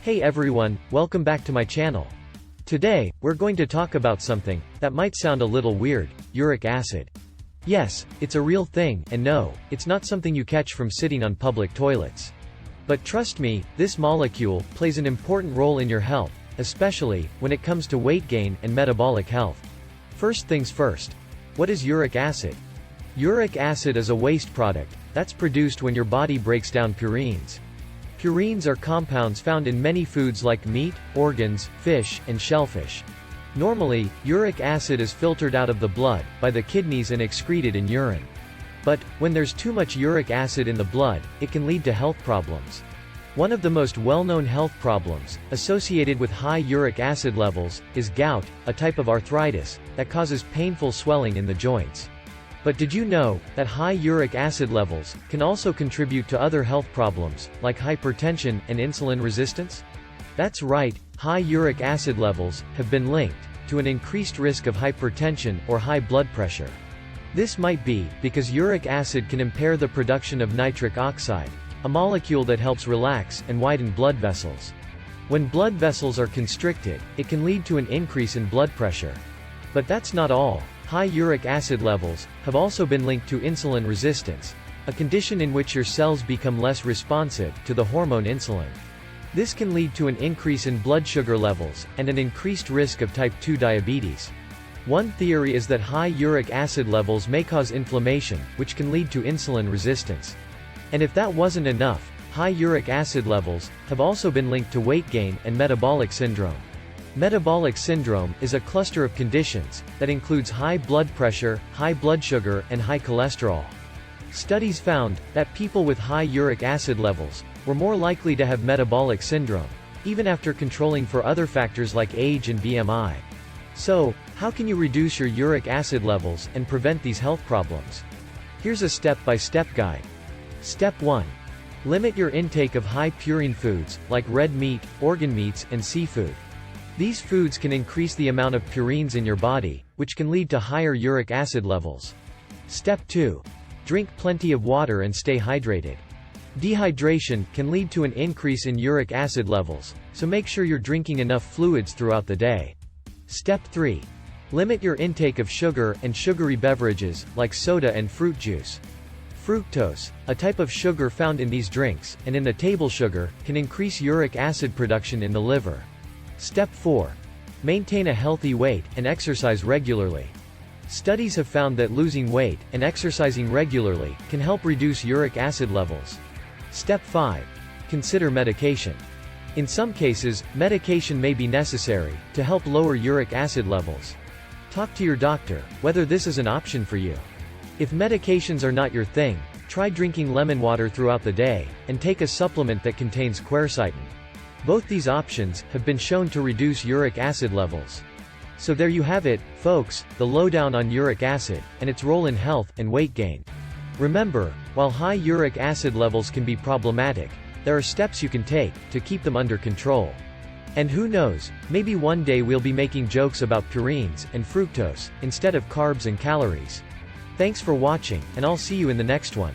Hey everyone, welcome back to my channel. Today, we're going to talk about something that might sound a little weird: uric acid. Yes, it's a real thing, and no, it's not something you catch from sitting on public toilets. But trust me, this molecule plays an important role in your health, especially when it comes to weight gain and metabolic health. First things first. What is uric acid? Uric acid is a waste product that's produced when your body breaks down purines. Purines are compounds found in many foods like meat, organs, fish, and shellfish. Normally, uric acid is filtered out of the blood by the kidneys and excreted in urine. But when there's too much uric acid in the blood, it can lead to health problems. One of the most well-known health problems associated with high uric acid levels is gout, a type of arthritis that causes painful swelling in the joints. But did you know that high uric acid levels can also contribute to other health problems, like hypertension and insulin resistance? That's right, high uric acid levels have been linked to an increased risk of hypertension or high blood pressure. This might be because uric acid can impair the production of nitric oxide, a molecule that helps relax and widen blood vessels. When blood vessels are constricted, it can lead to an increase in blood pressure. But that's not all. High uric acid levels have also been linked to insulin resistance, a condition in which your cells become less responsive to the hormone insulin. This can lead to an increase in blood sugar levels and an increased risk of type 2 diabetes. One theory is that high uric acid levels may cause inflammation, which can lead to insulin resistance. And if that wasn't enough, high uric acid levels have also been linked to weight gain and metabolic syndrome. Metabolic syndrome is a cluster of conditions that includes high blood pressure, high blood sugar, and high cholesterol. Studies found that people with high uric acid levels were more likely to have metabolic syndrome, even after controlling for other factors like age and BMI. So, how can you reduce your uric acid levels and prevent these health problems? Here's a step-by-step guide. Step 1. Limit your intake of high-purine foods, like red meat, organ meats, and seafood. These foods can increase the amount of purines in your body, which can lead to higher uric acid levels. Step 2. Drink plenty of water and stay hydrated. Dehydration can lead to an increase in uric acid levels, so make sure you're drinking enough fluids throughout the day. Step 3. Limit your intake of sugar and sugary beverages, like soda and fruit juice. Fructose, a type of sugar found in these drinks, and in the table sugar, can increase uric acid production in the liver. Step 4. Maintain a healthy weight and exercise regularly. Studies have found that losing weight and exercising regularly can help reduce uric acid levels. Step 5. Consider medication. In some cases, medication may be necessary to help lower uric acid levels. Talk to your doctor whether this is an option for you. If medications are not your thing, try drinking lemon water throughout the day, and take a supplement that contains quercetin. Both these options have been shown to reduce uric acid levels. So there you have it, folks, the lowdown on uric acid, and its role in health and weight gain. Remember, while high uric acid levels can be problematic, there are steps you can take to keep them under control. And who knows, maybe one day we'll be making jokes about purines and fructose, instead of carbs and calories. Thanks for watching, and I'll see you in the next one.